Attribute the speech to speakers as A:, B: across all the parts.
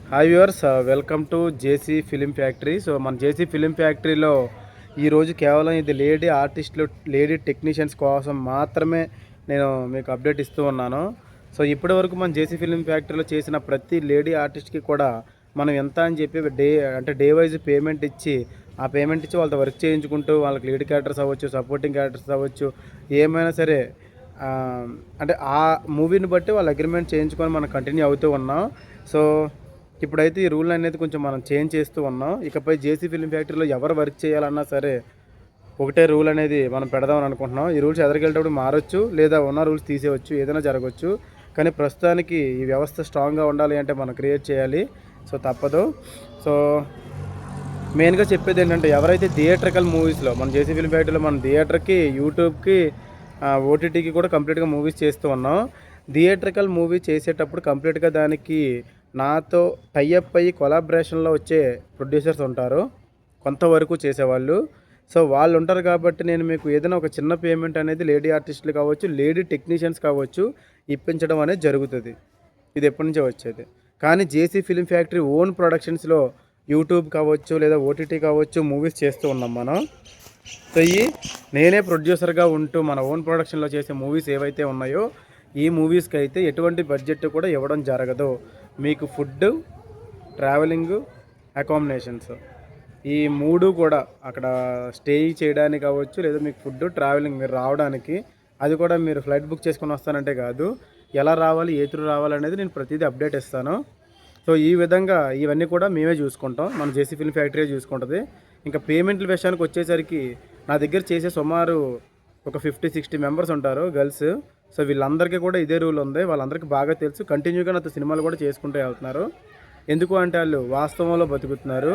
A: Hi viewers, welcome to JC film factory. So మన జేసీ film ఫ్యాక్టరీలో ఈరోజు కేవలం ఇది లేడీ ఆర్టిస్టులు, లేడీ టెక్నీషియన్స్ కోసం మాత్రమే నేను మీకు అప్డేట్ ఇస్తూ ఉన్నాను. సో ఇప్పటివరకు మన జేసీ ఫిలిం ఫ్యాక్టరీలో చేసిన ప్రతి లేడీ ఆర్టిస్ట్కి కూడా మనం ఎంత అని చెప్పి డే వైజ్ పేమెంట్ ఇచ్చి, ఆ పేమెంట్ ఇచ్చి వాళ్ళతో వర్క్ చేయించుకుంటూ వాళ్ళకి లీడ్ క్యారెక్టర్స్ అవ్వచ్చు, సపోర్టింగ్ క్యారెక్టర్స్ అవ్వచ్చు, ఏమైనా సరే ఆ, అంటే ఆ మూవీని బట్టి వాళ్ళ అగ్రిమెంట్ చేయించుకొని మనం కంటిన్యూ అవుతూ ఉన్నాం. సో ఇప్పుడైతే ఈ రూల్ అనేది కొంచెం మనం చేంజ్ చేస్తూ ఉన్నాం. ఇకపై జేసీ ఫిల్మ్ ఫ్యాక్టరీలో ఎవరు వర్క్ చేయాలన్నా సరే ఒకటే రూల్ అనేది మనం పెడదామని అనుకుంటున్నాం. ఈ రూల్స్ ఎదరికెళ్ళేటప్పుడు మారొచ్చు, లేదా ఉన్న రూల్స్ తీసేయచ్చు, ఏదైనా జరగవచ్చు. కానీ ప్రస్తుతానికి ఈ వ్యవస్థ స్ట్రాంగ్గా ఉండాలి అంటే మనం క్రియేట్ చేయాలి. సో తప్పదు. సో మెయిన్గా చెప్పేది ఏంటంటే, ఎవరైతే థియేట్రికల్ మూవీస్లో మన జేసీ ఫిల్మ్ ఫ్యాక్టరీలో మనం థియేటర్కి, యూట్యూబ్కి, ఓటీటీకి కూడా కంప్లీట్గా మూవీస్ చేస్తూ ఉన్నాం. థియేట్రికల్ మూవీ చేసేటప్పుడు కంప్లీట్గా దానికి నాతో టైఅప్ అయ్యి కొలాబరేషన్లో వచ్చే ప్రొడ్యూసర్స్ ఉంటారు, కొంతవరకు చేసేవాళ్ళు. సో వాళ్ళు ఉంటారు కాబట్టి నేను మీకు ఏదైనా ఒక చిన్న పేమెంట్ అనేది లేడీ ఆర్టిస్టులు కావచ్చు, లేడీ టెక్నీషియన్స్ కావచ్చు, ఇప్పించడం అనేది జరుగుతుంది. ఇది ఎప్పటి నుంచో వచ్చేది. కానీ జేసీ ఫిలిం ఫ్యాక్టరీ ఓన్ ప్రొడక్షన్స్లో యూట్యూబ్ కావచ్చు, లేదా ఓటీటీ కావచ్చు, మూవీస్ చేస్తూ ఉన్నాం మనం. సో నేనే ప్రొడ్యూసర్గా ఉంటూ మన ఓన్ ప్రొడక్షన్లో చేసే మూవీస్ ఏవైతే ఉన్నాయో, ఈ మూవీస్కి అయితే ఎటువంటి బడ్జెట్ కూడా ఇవ్వడం జరగదు. మీకు ఫుడ్, ట్రావెలింగ్, అకామిడేషన్స్, ఈ మూడు కూడా అక్కడ స్టే చేయడానికి కావచ్చు, లేదా మీకు ఫుడ్, ట్రావెలింగ్ మీరు రావడానికి, అది కూడా మీరు ఫ్లైట్ బుక్ చేసుకొని వస్తానంటే కాదు, ఎలా రావాలి, ఏ త్రూ రావాలి అనేది నేను ప్రతిదీ అప్డేట్ ఇస్తాను. సో ఈ విధంగా ఇవన్నీ కూడా మేమే చూసుకుంటాం, మన జేసీ ఫిల్మ్ ఫ్యాక్టరీ చూసుకుంటుంది. ఇంకా పేమెంట్ల విషయానికి వచ్చేసరికి నా దగ్గర చేసే సుమారు ఒక 50-60 మెంబర్స్ ఉంటారు, గర్ల్స్. సో వీళ్ళందరికీ కూడా ఇదే రూల్ ఉంది, వాళ్ళందరికీ బాగా తెలుసు. కంటిన్యూగా నాతో సినిమాలు కూడా చేసుకుంటూ వెళ్తున్నారు. ఎందుకు అంటే వాళ్ళు వాస్తవంలో బతుకుతున్నారు,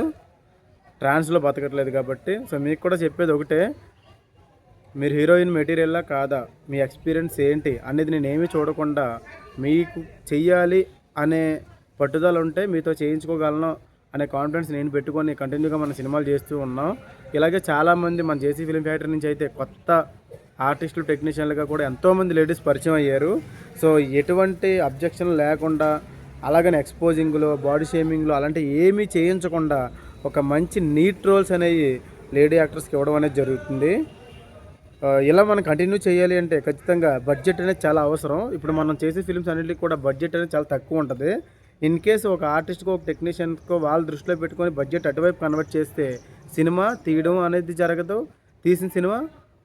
A: ట్రాన్స్లో బతకట్లేదు కాబట్టి. సో మీకు కూడా చెప్పేది ఒకటే, మీరు హీరోయిన్ మెటీరియల్లా కాదా, మీ ఎక్స్పీరియన్స్ ఏంటి అనేది నేనేమీ చూడకుండా మీకు చెయ్యాలి అనే పట్టుదల ఉంటే మీతో చేయించుకోగలను అనే కాన్ఫిడెన్స్ నేను పెట్టుకొని కంటిన్యూగా మన సినిమాలు చేస్తూ ఉన్నాం. ఇలాగే చాలామంది మన జేసీ ఫిలిం ఫ్యాక్టరీ నుంచి అయితే కొత్త ఆర్టిస్టులు, టెక్నీషియన్లుగా కూడా ఎంతోమంది లేడీస్ పరిచయం అయ్యారు. సో ఎటువంటి అబ్జెక్షన్ లేకుండా, అలాగని ఎక్స్పోజింగ్లో, బాడీ షేమింగ్లో అలాంటివి ఏమీ చేయించకుండా ఒక మంచి నీట్ రోల్స్ అనేవి లేడీ యాక్టర్స్కి ఇవ్వడం అనేది జరుగుతుంది. ఇలా మనం కంటిన్యూ చేయాలి అంటే ఖచ్చితంగా బడ్జెట్ అనేది చాలా అవసరం. ఇప్పుడు మనం చేసే ఫిల్మ్స్ అన్నింటికి కూడా బడ్జెట్ అనేది చాలా తక్కువ ఉంటుంది. ఇన్ కేసు ఒక ఆర్టిస్ట్కో, ఒక టెక్నీషియన్కో వాళ్ళు దృష్టిలో పెట్టుకొని బడ్జెట్ అటువైపు కన్వర్ట్ చేస్తే సినిమా తీయడం అనేది జరగదు, తీసిన సినిమా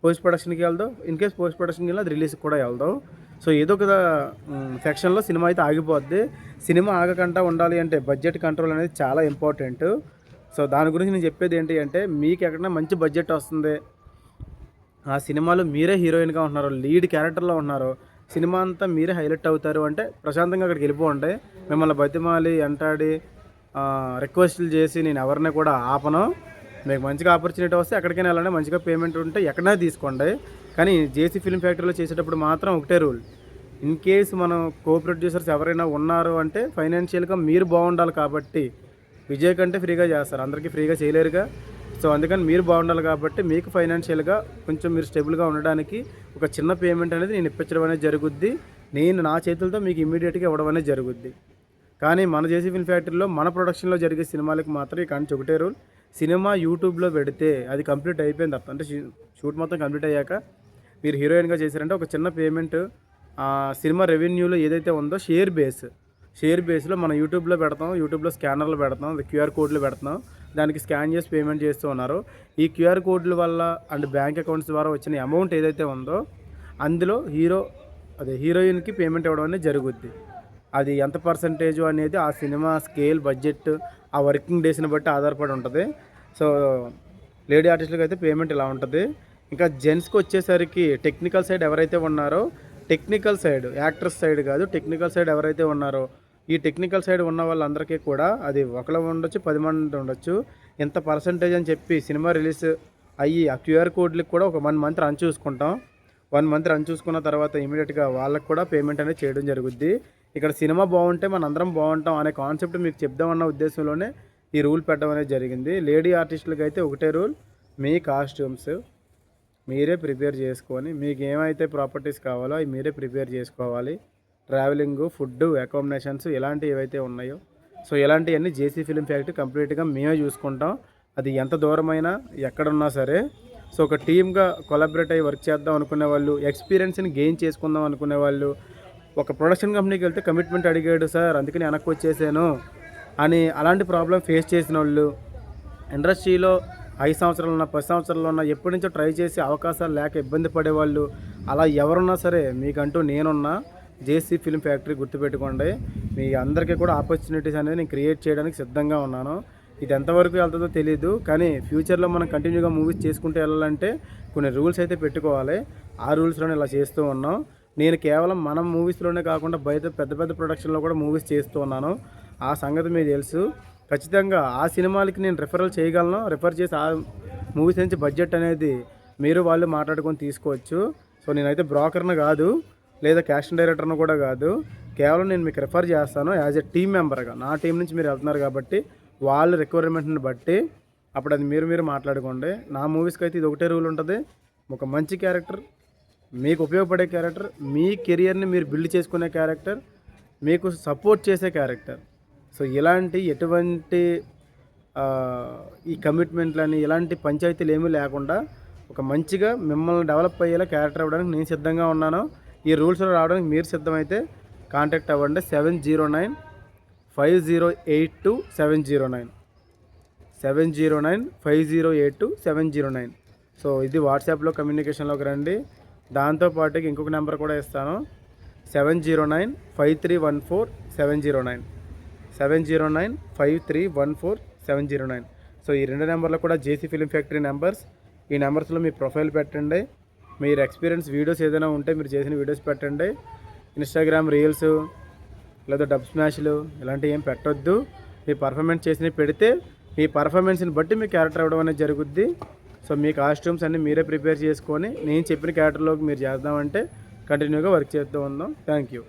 A: పోస్ట్ ప్రొడక్షన్కి వెళ్దాం, ఇన్ కేస్ పోస్ట్ ప్రొడక్షన్కి వెళ్ళి అది రిలీజ్కి కూడా వెళ్దాం. సో ఏదో ఒక సెక్షన్లో సినిమా అయితే ఆగిపోద్ది. సినిమా ఆగకుండా ఉండాలి అంటే బడ్జెట్ కంట్రోల్ అనేది చాలా ఇంపార్టెంట్. సో దాని గురించి నేను చెప్పేది ఏంటి అంటే, మీకు ఎక్కడైనా మంచి బడ్జెట్ వస్తుంది, ఆ సినిమాలో మీరే హీరోయిన్గా ఉంటున్నారు, లీడ్ క్యారెక్టర్లో ఉన్నారు, సినిమా అంతా మీరే హైలైట్ అవుతారు అంటే ప్రశాంతంగా అక్కడికి వెళ్ళిపోండి. మిమ్మల్ని బతిమాలి, ఎంటాడి, రిక్వెస్ట్లు చేసి నేను ఎవరిని కూడా ఆపను. మీకు మంచిగా ఆపర్చునిటీ వస్తే ఎక్కడికైనా వెళ్ళండి, మంచిగా పేమెంట్ ఉంటే ఎక్కడైనా తీసుకోండి. కానీ జేసీ ఫిల్మ్ ఫ్యాక్టరీలో చేసేటప్పుడు మాత్రం ఒకటే రూల్, ఇన్ కేస్ మనం కో ప్రొడ్యూసర్స్ ఎవరైనా ఉన్నారు అంటే ఫైనాన్షియల్గా మీరు బాగుండాలి. కాబట్టి విజయ్ కంటే ఫ్రీగా చేస్తారు, అందరికీ ఫ్రీగా చేయలేరుగా. సో అందుకని మీరు బాగుండాలి కాబట్టి మీకు ఫైనాన్షియల్గా కొంచెం మీరు స్టేబుల్గా ఉండడానికి ఒక చిన్న పేమెంట్ అనేది నేను ఇప్పించడం అనేది జరుగుద్ది. నేను నా చేతులతో మీకు ఇమీడియట్గా ఇవ్వడం అనేది జరుగుద్ది. కానీ మన జేసీ ఫిల్మ్ ఫ్యాక్టరీలో మన ప్రొడక్షన్లో జరిగే సినిమాలకు మాత్రం ఇక నుంచి ఒకటే రూల్, సినిమా యూట్యూబ్లో పెడితే అది కంప్లీట్ అయిపోయింది అర్థం. అంటే షూట్ మొత్తం కంప్లీట్ అయ్యాక మీరు హీరోయిన్గా చేశారంటే ఒక చిన్న పేమెంట్ సినిమా రెవెన్యూలో ఏదైతే ఉందో షేర్ బేస్లో మనం యూట్యూబ్లో పెడతాం, యూట్యూబ్లో స్కానర్లు పెడతాం, క్యూఆర్ కోడ్లు పెడతాం, దానికి స్కాన్ చేసి పేమెంట్ చేస్తూ ఉన్నారు. ఈ క్యూఆర్ కోడ్ల వల్ల అండ్ బ్యాంక్ అకౌంట్స్ ద్వారా వచ్చిన అమౌంట్ ఏదైతే ఉందో అందులో హీరోయిన్కి పేమెంట్ ఇవ్వడం అనేది జరుగుద్ది. అది ఎంత పర్సంటేజ్ అనేది ఆ సినిమా స్కేల్, బడ్జెట్, ఆ వర్కింగ్ డేస్ని బట్టి ఆధారపడి ఉంటుంది. సో లేడీ ఆర్టిస్టులకు అయితే పేమెంట్ ఇలా ఉంటుంది. ఇంకా జెంట్స్కి వచ్చేసరికి టెక్నికల్ సైడ్ ఎవరైతే ఉన్నారో, టెక్నికల్ సైడ్ యాక్టర్స్ సైడ్ కాదు, టెక్నికల్ సైడ్ ఎవరైతే ఉన్నారో, ఈ టెక్నికల్ సైడ్ ఉన్న వాళ్ళందరికీ కూడా అది ఒకరు ఉండొచ్చు, 10 మంది ఉండొచ్చు, ఎంత పర్సంటేజ్ అని చెప్పి సినిమా రిలీజ్ అయ్యి ఆ క్యూఆర్ కోడ్లకు కూడా ఒక 1 మంత్ రన్ చూసుకుంటాం. 1 మంత్ రన్ చూసుకున్న తర్వాత ఇమీడియట్గా వాళ్ళకు కూడా పేమెంట్ అనేది చేయడం జరుగుద్ది. ఇక్కడ సినిమా బాగుంటే మన అందరం బాగుంటాం అనే కాన్సెప్ట్ మీకు చెప్దామన్న ఉద్దేశంలోనే ఈ రూల్ పెట్టడం అనేది జరిగింది. లేడీ ఆర్టిస్టులకి అయితే ఒకటే రూల్, మీ కాస్ట్యూమ్స్ మీరే ప్రిపేర్ చేసుకొని, మీకు ఏమైతే ప్రాపర్టీస్ కావాలో అవి మీరే ప్రిపేర్ చేసుకోవాలి. ట్రావెలింగ్, ఫుడ్, అకామిడేషన్స్ ఇలాంటివి ఏవైతే ఉన్నాయో సో ఇలాంటివన్నీ జేసీ ఫిలిం ఫ్యాక్టరీ కంప్లీట్గా మేమే చూసుకుంటాం. అది ఎంత దూరమైనా ఎక్కడున్నా సరే. సో ఒక టీమ్గా కొలాబరేట్ అయ్యి వర్క్ చేద్దాం అనుకునే వాళ్ళు, ఎక్స్పీరియన్స్ని గెయిన్ చేసుకుందాం అనుకునే వాళ్ళు, ఒక ప్రొడక్షన్ కంపెనీకి వెళ్తే కమిట్మెంట్ అడిగాడు సార్ అందుకని వెనక్కి వచ్చేసాను అని అలాంటి ప్రాబ్లం ఫేస్ చేసిన వాళ్ళు, ఇండస్ట్రీలో 5 సంవత్సరాలు ఉన్న 10 సంవత్సరాలు ఉన్న ఎప్పటి నుంచో ట్రై చేసి అవకాశాలు లేక ఇబ్బంది పడేవాళ్ళు, అలా ఎవరున్నా సరే మీకంటూ నేనున్నా. జేసీ ఫిల్మ్ ఫ్యాక్టరీ గుర్తుపెట్టుకోండి. మీ అందరికీ కూడా ఆపర్చునిటీస్ అనేది నేను క్రియేట్ చేయడానికి సిద్ధంగా ఉన్నాను. ఇది ఎంతవరకు వెళ్తుందో తెలీదు, కానీ ఫ్యూచర్లో మనం కంటిన్యూగా మూవీస్ చేసుకుంటూ వెళ్ళాలంటే కొన్ని రూల్స్ అయితే పెట్టుకోవాలి. ఆ రూల్స్లోనే ఇలా చేస్తూ ఉన్నాం. నేను కేవలం మనం మూవీస్లోనే కాకుండా బయట పెద్ద పెద్ద ప్రొడక్షన్లో కూడా మూవీస్ చేస్తూ ఉన్నాను. ఆ సంగతి మీకు తెలుసు. ఖచ్చితంగా ఆ సినిమాలకి నేను రిఫరల్ చేయగలను. రిఫర్ చేసి ఆ మూవీస్ నుంచి బడ్జెట్ అనేది మీరు వాళ్ళు మాట్లాడుకొని తీసుకోవచ్చు. సో నేనైతే బ్రోకర్ని కాదు, లేదా క్యాస్టింగ్ డైరెక్టర్ని కూడా కాదు. కేవలం నేను మీకు రిఫర్ చేస్తాను యాజ్ ఎ టీమ్ మెంబర్గా. నా టీం నుంచి మీరు వెళ్తున్నారు కాబట్టి వాళ్ళ రిక్వైర్మెంట్ని బట్టి అప్పుడు అది మీరు మాట్లాడుకోండి. నా మూవీస్కి అయితే ఇది ఒకటే రూల్ ఉంటుంది. ఒక మంచి క్యారెక్టర్, మీకు ఉపయోగపడే క్యారెక్టర్, మీ కెరియర్ని మీరు బిల్డ్ చేసుకునే క్యారెక్టర్, మీకు సపోర్ట్ చేసే క్యారెక్టర్. సో ఇలాంటి ఎటువంటి ఈ కమిట్మెంట్లని ఇలాంటి పంచాయతీలు ఏమీ లేకుండా ఒక మంచిగా మిమ్మల్ని డెవలప్ అయ్యేలా క్యారెక్టర్ అవ్వడానికి నేను సిద్ధంగా ఉన్నాను. ఈ రూల్స్లో రావడానికి మీరు సిద్ధమైతే కాంటాక్ట్ అవ్వండి. 7095082 7095082 సో ఇది వాట్సాప్లో కమ్యూనికేషన్లోకి రండి. దాంతోపాటు ఇంకొక నెంబర్ కూడా ఇస్తాను, 7095314 7095314 సో ఈ 2 నెంబర్లో కూడా జేసీ ఫిలిం ఫ్యాక్టరీ నెంబర్స్. ఈ నెంబర్స్లో మీ ప్రొఫైల్ పెట్టండి. మీరు ఎక్స్పీరియన్స్ వీడియోస్ ఏదైనా ఉంటే మీరు చేసిన వీడియోస్ పెట్టండి. ఇన్స్టాగ్రామ్ రీల్స్ లేదా డబ్ స్మాష్లు ఇలాంటివి ఏం పెట్టొద్దు. మీ పర్ఫార్మెన్స్ చేసినవి పెడితే మీ పర్ఫార్మెన్స్ని బట్టి మీ క్యారెక్టర్ అవ్వడం అనేది జరుగుద్ది. సో మీ కాస్ట్యూమ్స్ అన్నీ మీరే ప్రిపేర్ చేసుకొని నేను చెప్పిన క్యారెక్టర్లోకి మీరు చేద్దామంటే కంటిన్యూగా వర్క్ చేస్తూ ఉందాం. Thank you.